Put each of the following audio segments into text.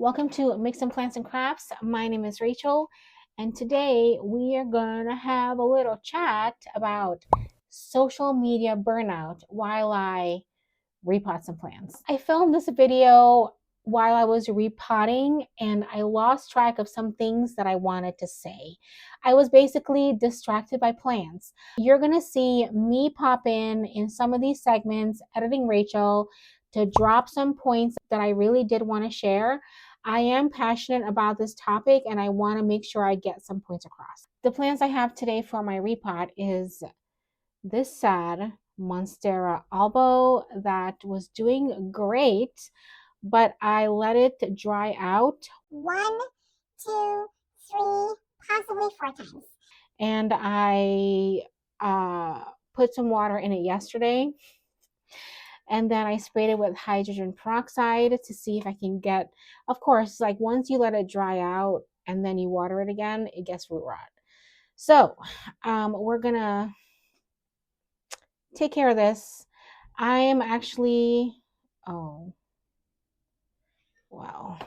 Welcome to Mix and Plants and Crafts. My name is Rachel, and today we are going to have a little chat about social media burnout while I repot some plants. I filmed this video while I was repotting and I lost track of some things that I wanted to say. I was basically distracted by plants. You're going to see me pop in some of these segments, editing Rachel, to drop some points that I really did want to share. I am passionate about this topic and I want to make sure I get some points across. The plants I have today for my repot is this sad Monstera albo that was doing great, but I let it dry out 1, 2, 3, possibly 4 times. and I put some water in it yesterday. And then I sprayed it with hydrogen peroxide to see if I can get, of course, like once you let it dry out and then you water it again, it gets root rot. So we're gonna take care of this. I am actually, oh, wow.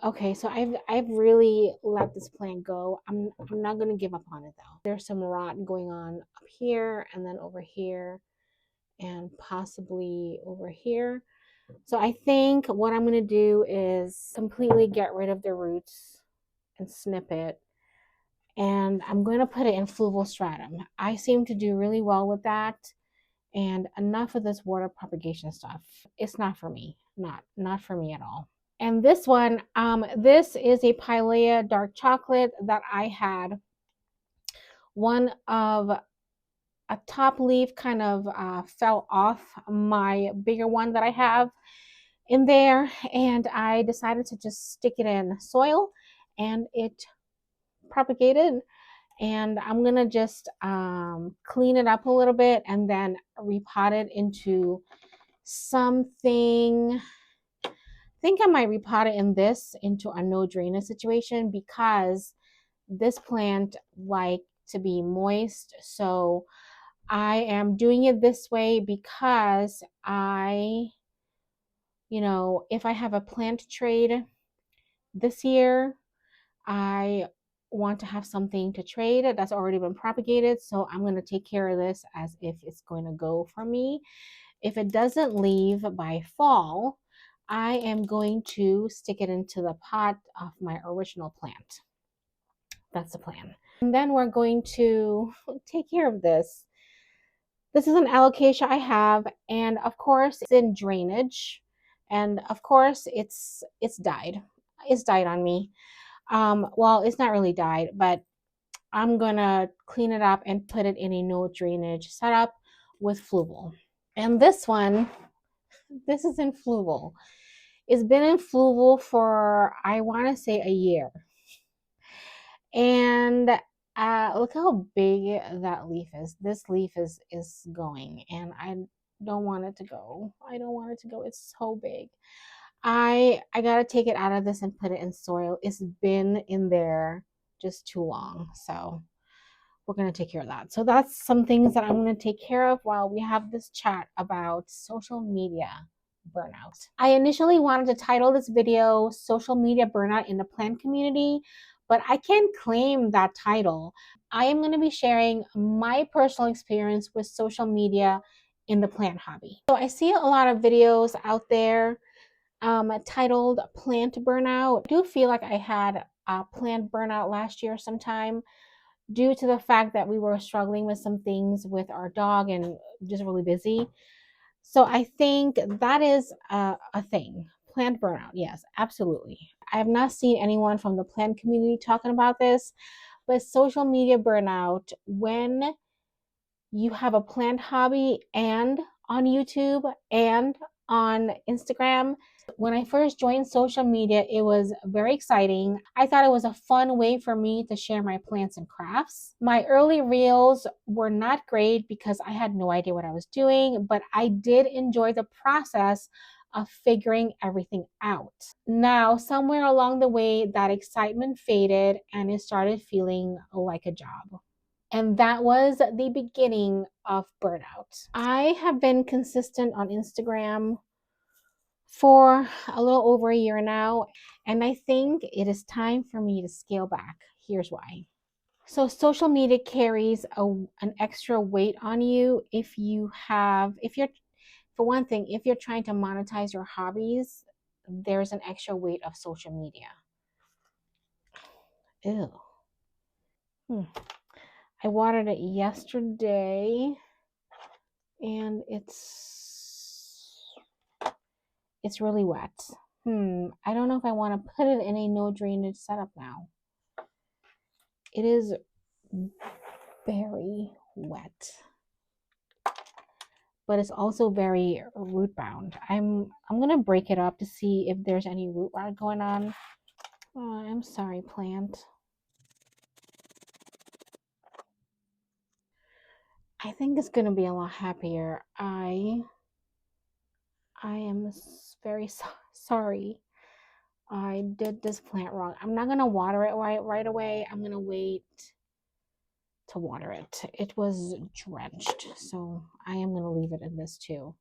Okay, so I've really let this plant go. I'm not gonna give up on it though. There's some rot going on up here and then over here and possibly over here. So I think what I'm gonna do is completely get rid of the roots and snip it. And I'm going to put it in fluval stratum. I seem to do really well with that. And enough of this water propagation stuff. It's not for me. Not for me at all. And this one, this is a Pilea dark chocolate that I had. One of a top leaf kind of fell off my bigger one that I have in there, and I decided to just stick it in soil, and it propagated. And I'm gonna just clean it up a little bit and then repot it into something. I think I might repot it into a no drainage situation because this plant likes to be moist. So I am doing it this way because if I have a plant trade this year, I want to have something to trade that's already been propagated. So I'm going to take care of this as if it's going to go for me. If it doesn't leave by fall, I am going to stick it into the pot of my original plant. That's the plan. And then we're going to take care of this. This is an alocasia I have, and of course it's in drainage, and of course it's died. It's died on me. Well, it's not really died, but I'm gonna clean it up and put it in a no drainage setup with fluval. And this one, this is in fluval. It's been in fluval for, I want to say, a year. And look how big that leaf is. This leaf is going, and I don't want it to go. I don't want it to go. It's so big. I gotta take it out of this and put it in soil. It's been in there just too long. So we're gonna take care of that. So that's some things that I'm gonna take care of while we have this chat about social media burnout. I initially wanted to title this video Social Media Burnout in the Plant Community, but I can't claim that title. I am going to be sharing my personal experience with social media in the plant hobby. So I see a lot of videos out there titled Plant Burnout. I do feel like I had a plant burnout last year sometime due to the fact that we were struggling with some things with our dog and just really busy. So I think that is a thing. Plant burnout, yes, absolutely. I have not seen anyone from the plant community talking about this, but social media burnout, when you have a plant hobby and on YouTube and on Instagram. When I first joined social media, it was very exciting. I thought it was a fun way for me to share my plants and crafts. My early reels were not great because I had no idea what I was doing, but I did enjoy the process of figuring everything out. Now, somewhere along the way, that excitement faded and it started feeling like a job. And that was the beginning of burnout. I have been consistent on Instagram for a little over a year now, and I think it is time for me to scale back. Here's why. So social media carries an extra weight on you if you're, for one thing, if you're trying to monetize your hobbies, there's an extra weight of social media. Ew. Hmm. I watered it yesterday and it's really wet. I don't know if I want to put it in a no drainage setup now. It is very wet, but it's also very root bound. I'm gonna break it up to see if there's any root rot going on. Oh, I'm sorry, plant. I think it's gonna be a lot happier. I am very sorry. I did this plant wrong. I'm not gonna water it right away. I'm gonna wait to water it. It was drenched, so I am gonna leave it in this too.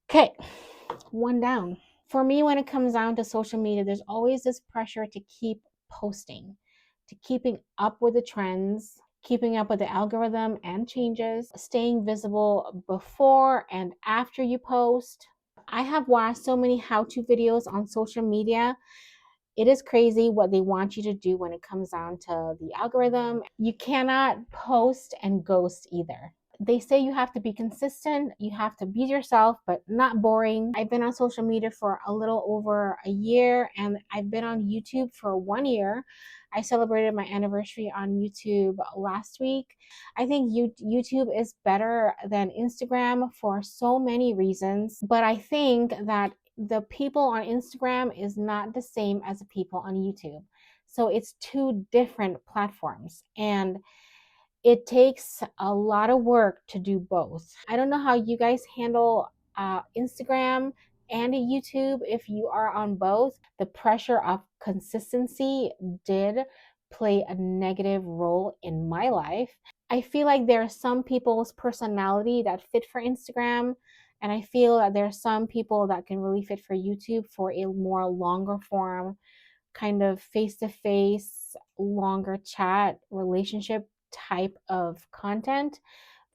Okay, one down. For me, when it comes down to social media, there's always this pressure to keep posting, to keeping up with the trends, keeping up with the algorithm and changes, staying visible before and after you post. I have watched so many how-to videos on social media. It is crazy what they want you to do when it comes down to the algorithm. You cannot post and ghost either. They say you have to be consistent, you have to be yourself, but not boring. I've been on social media for a little over a year, and I've been on YouTube for 1 year. I celebrated my anniversary on YouTube last week. I think YouTube is better than Instagram for so many reasons, but I think that the people on Instagram is not the same as the people on YouTube. So it's two different platforms, and it takes a lot of work to do both. I don't know how you guys handle Instagram and YouTube if you are on both. The pressure of consistency did play a negative role in my life. I feel like there are some people's personality that fit for Instagram, and I feel that there are some people that can really fit for YouTube for a more longer form, kind of face to face, longer chat, relationship type of content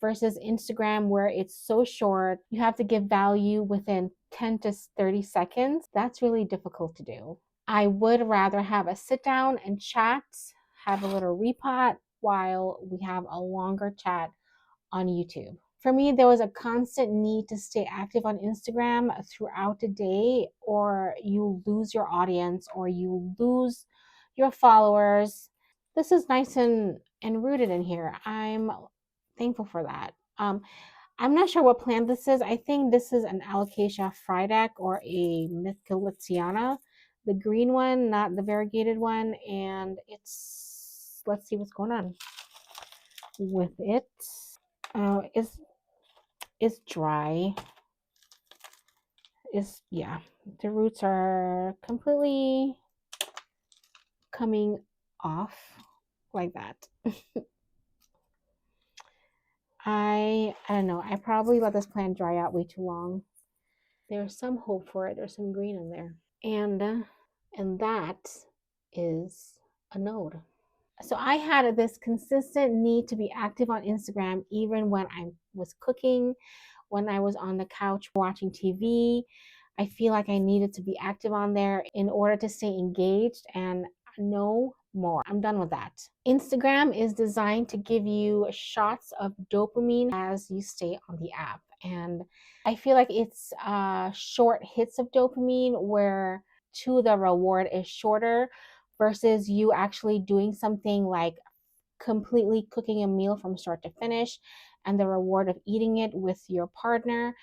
versus Instagram, where it's so short. You have to give value within 10 to 30 seconds. That's really difficult to do. I would rather have a sit down and chat, have a little repot while we have a longer chat on YouTube. For me, there was a constant need to stay active on Instagram throughout the day, or you lose your audience or you lose your followers. This is nice and rooted in here. I'm thankful for that. I'm not sure what plant this is. I think this is an Alocasia frydek or a Mythicilliana, the green one, not the variegated one. And let's see what's going on with it. It's dry. Yeah, the roots are completely coming off like that. I don't know. I probably let this plant dry out way too long. There's some hope for it. There's some green in there, and that is a node. So I had this consistent need to be active on Instagram, even when I was cooking, when I was on the couch watching TV. I feel like I needed to be active on there in order to stay engaged, and no more. I'm done with that. Instagram is designed to give you shots of dopamine as you stay on the app. And I feel like it's short hits of dopamine where the reward is shorter versus you actually doing something like completely cooking a meal from start to finish and the reward of eating it with your partner.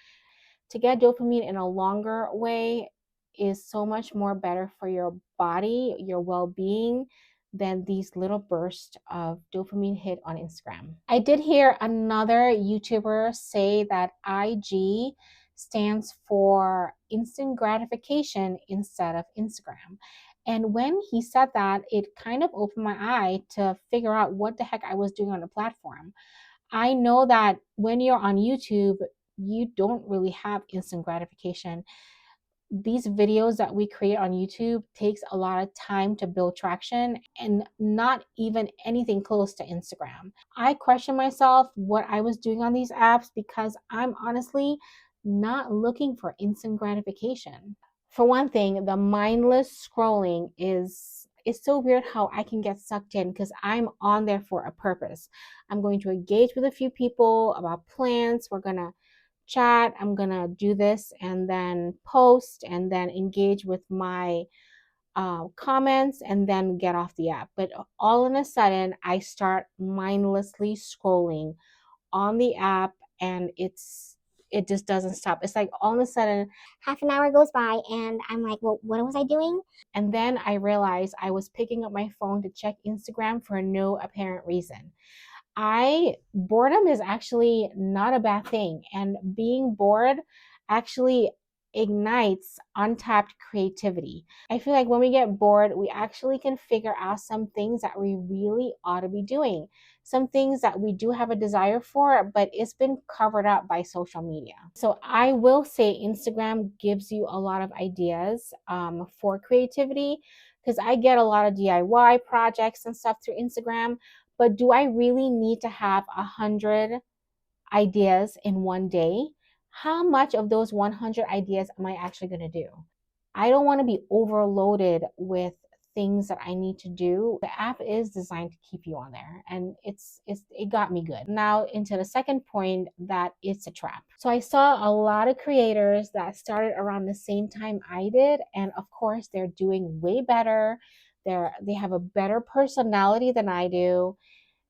To get dopamine in a longer way is so much more better for your body, your well-being, than these little bursts of dopamine hit on Instagram. I did hear another YouTuber say that IG stands for instant gratification instead of Instagram. And when he said that, it kind of opened my eye to figure out what the heck I was doing on the platform. I know that when you're on YouTube, you don't really have instant gratification. these videos that we create on YouTube takes a lot of time to build traction and not even anything close to Instagram. I question myself what I was doing on these apps because I'm honestly not looking for instant gratification. For one thing, the mindless scrolling is it's so weird how I can get sucked in because I'm on there for a purpose. I'm going to engage with a few people about plants. We're gonna chat. I'm gonna do this and then post and then engage with my comments and then get off the app. But all of a sudden, I start mindlessly scrolling on the app, and it just doesn't stop. It's like all of a sudden, half an hour goes by, and I'm like, well, what was I doing? and then I realized I was picking up my phone to check Instagram for no apparent reason. I boredom is actually not a bad thing, and being bored actually ignites untapped creativity. I feel like when we get bored, we actually can figure out some things that we really ought to be doing, some things that we do have a desire for, but it's been covered up by social media. So I will say Instagram gives you a lot of ideas for creativity because I get a lot of DIY projects and stuff through Instagram. But do I really need to have 100 ideas in one day? How much of those 100 ideas am I actually going to do? I don't want to be overloaded with things that I need to do. The app is designed to keep you on there, and it got me good. Now into the second point, that it's a trap. So I saw a lot of creators that started around the same time I did, and of course they're doing way better. They have a better personality than I do.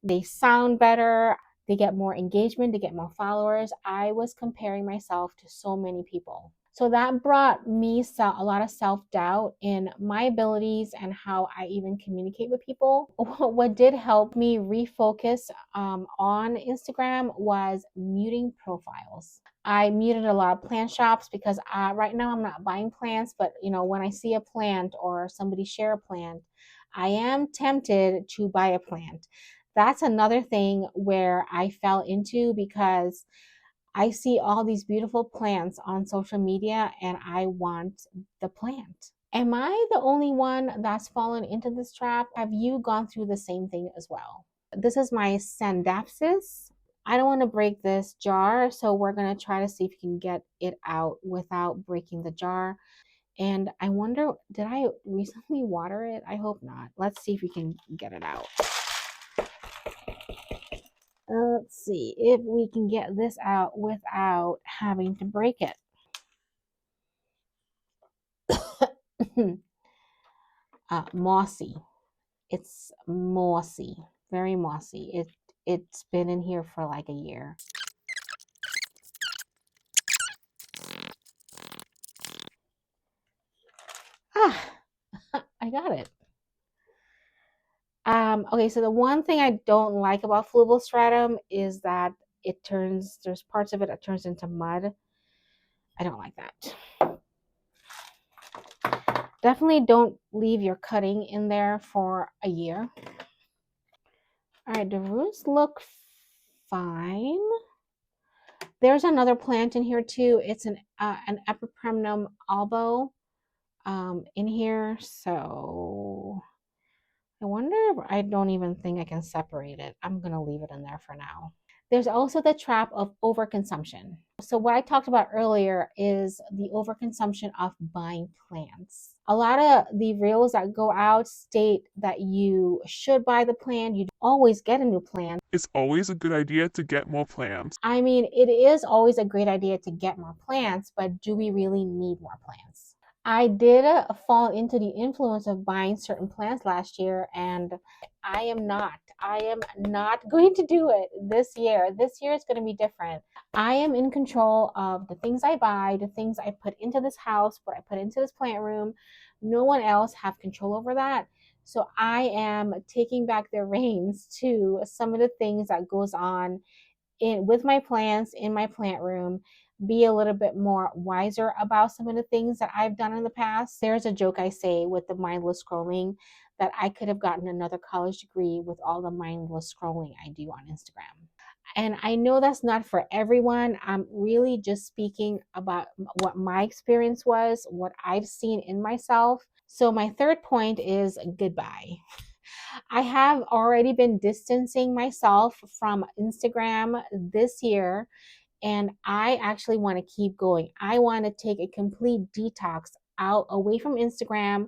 They sound better, they get more engagement, they get more followers. I was comparing myself to so many people. So that brought me a lot of self-doubt in my abilities and how I even communicate with people. What did help me refocus on Instagram was muting profiles. I muted a lot of plant shops because right now I'm not buying plants, but when I see a plant or somebody share a plant, I am tempted to buy a plant. That's another thing where I fell into because I see all these beautiful plants on social media and I want the plant. Am I the only one that's fallen into this trap? Have you gone through the same thing as well? This is my Sandapsis. I don't want to break this jar, so we're going to try to see if we can get it out without breaking the jar. And I wonder, did I recently water it? I hope not. Let's see if we can get it out. Let's see if we can get this out without having to break it. Mossy. It's mossy, very mossy. It's been in here for like a year. Ah, I got it. Okay, so the one thing I don't like about fluval stratum is that there's parts of it that turns into mud. I don't like that. Definitely don't leave your cutting in there for a year. All right, the roots look fine. There's another plant in here too. It's an Epipremnum albo in here. So I wonder if I don't even think I can separate it. I'm going to leave it in there for now. There's also the trap of overconsumption. So what I talked about earlier is the overconsumption of buying plants. A lot of the reels that go out state that you should buy the plant. You always get a new plant. It's always a good idea to get more plants. I mean, it is always a great idea to get more plants, but do we really need more plants? I did fall into the influence of buying certain plants last year, and I am not going to do it this year. This year is going to be different. I am in control of the things I buy, the things I put into this house, what I put into this plant room. No one else have control over that. So I am taking back the reins to some of the things that goes on with my plants in my plant room, be a little bit more wiser about some of the things that I've done in the past. There's a joke I say with the mindless scrolling that I could have gotten another college degree with all the mindless scrolling I do on Instagram. And I know that's not for everyone. I'm really just speaking about what my experience was, what I've seen in myself. So, my third point is goodbye. I have already been distancing myself from Instagram this year, and I actually want to keep going. I want to take a complete detox out away from Instagram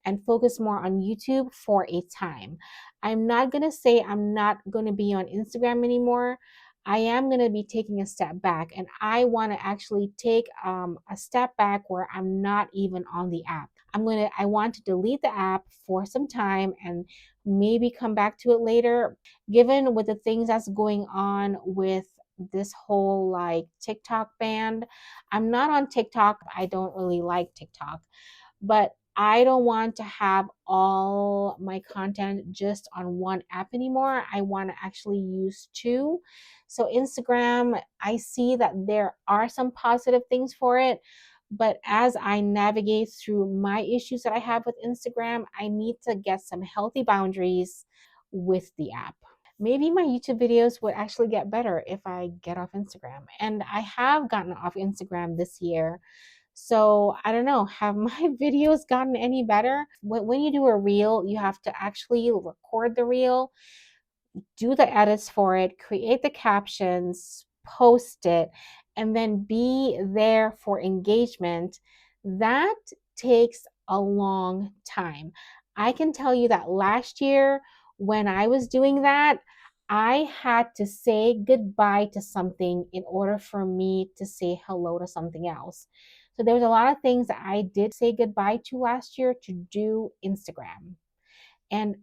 and focus more on YouTube for a time. I'm not going to say I'm not going to be on Instagram anymore. I am going to be taking a step back, and I want to actually take a step back where I'm not even on the app. I want to delete the app for some time and maybe come back to it later. Given with the things that's going on with this whole like TikTok band, I'm not on TikTok. I don't really like TikTok, but I don't want to have all my content just on one app anymore. I want to actually use two. So, Instagram, I see that there are some positive things for it. But as I navigate through my issues that I have with Instagram, I need to get some healthy boundaries with the app. Maybe my YouTube videos would actually get better if I get off Instagram. And I have gotten off Instagram this year. So I don't know, have my videos gotten any better? When you do a reel, you have to actually record the reel, do the edits for it, create the captions, post it, and then be there for engagement. That takes a long time. I can tell you that last year when I was doing that, I had to say goodbye to something in order for me to say hello to something else. So there was a lot of things that I did say goodbye to last year to do Instagram. And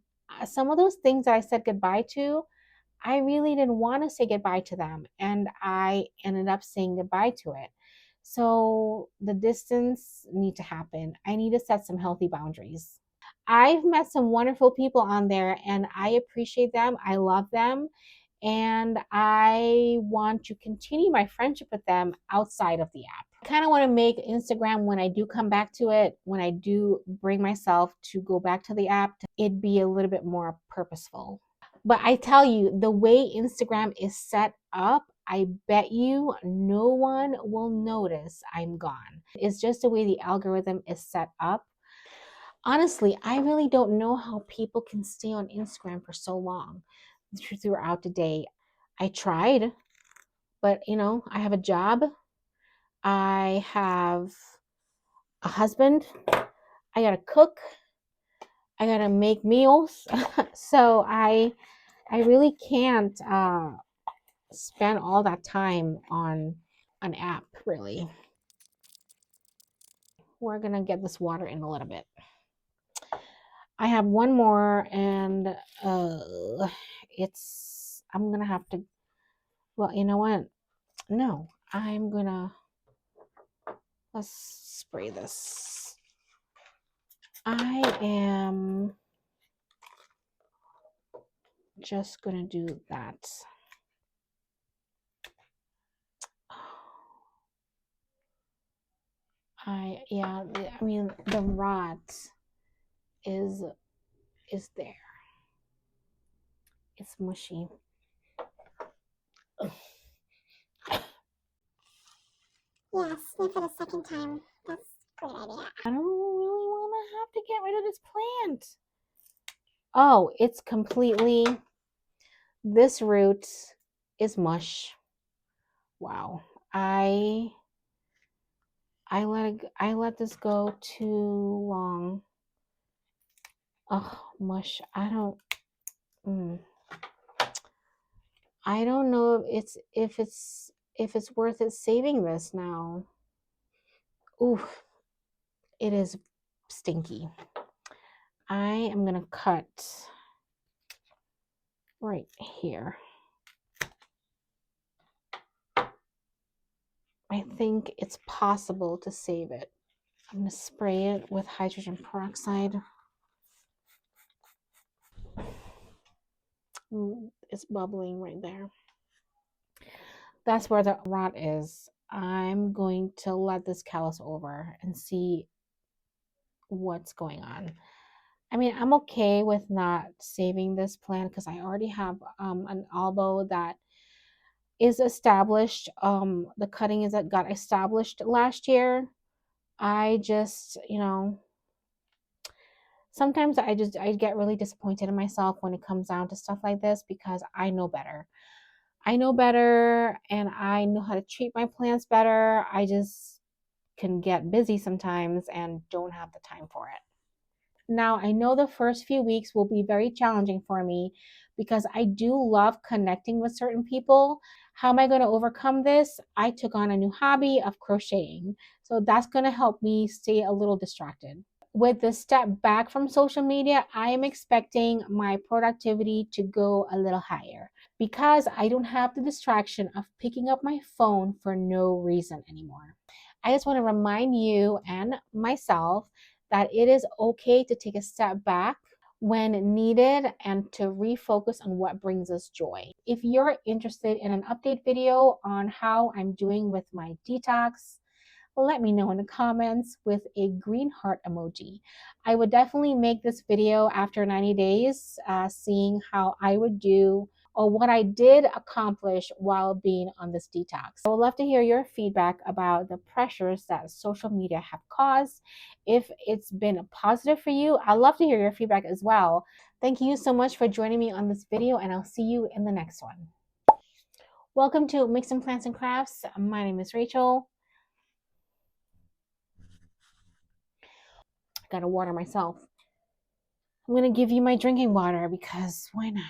some of those things that I said goodbye to, I really didn't want to say goodbye to them. And I ended up saying goodbye to it. So the distance need to happen. I need to set some healthy boundaries. I've met some wonderful people on there and I appreciate them. I love them. And I want to continue my friendship with them outside of the app. I kind of want to make Instagram, when I do come back to it, when I do bring myself to go back to the app, it be a little bit more purposeful. But I tell you, the way Instagram is set up, I bet you no one will notice I'm gone. It's just the way the algorithm is set up. Honestly, I really don't know how people can stay on Instagram for so long throughout the day. I tried, but I have a job, I have a husband, I gotta cook, I gotta make meals. So I really can't spend all that time on an app, really. We're gonna get this water in a little bit. I have one more, and I'm gonna have to. Well, you know what? No, let's spray this. I am just gonna do that. I mean the rot is there. It's mushy. Yeah, sniff it a second time. That's a great idea. I don't really want to have to get rid of this plant. Oh, it's completely, this root is mush. Wow. I let this go too long. Oh, mush. I don't know if it's worth it saving this now. Ooh, it is stinky. I am gonna cut right here. I think it's possible to save it. I'm gonna spray it with hydrogen peroxide. It's bubbling right there. That's where the rot is. I'm going to let this callus over and see what's going on. I mean, I'm okay with not saving this plant because I already have an elbow that is established. The cutting is that got established last year. I just, sometimes I get really disappointed in myself when it comes down to stuff like this because I know better. I know better and I know how to treat my plants better. I just can get busy sometimes and don't have the time for it. Now, I know the first few weeks will be very challenging for me because I do love connecting with certain people. How am I going to overcome this? I took on a new hobby of crocheting. So that's going to help me stay a little distracted. With the step back from social media, I am expecting my productivity to go a little higher because I don't have the distraction of picking up my phone for no reason anymore. I just want to remind you and myself that it is okay to take a step back when needed and to refocus on what brings us joy. If you're interested in an update video on how I'm doing with my detox, let me know in the comments with a green heart emoji. I would definitely make this video after 90 days, seeing how I would do or what I did accomplish while being on this detox. I would love to hear your feedback about the pressures that social media have caused. If it's been positive for you, I'd love to hear your feedback as well. Thank you so much for joining me on this video, and I'll see you in the next one. Welcome to Mixing Plants and Crafts. My name is Rachel. Gotta water myself. I'm gonna give you my drinking water because why not?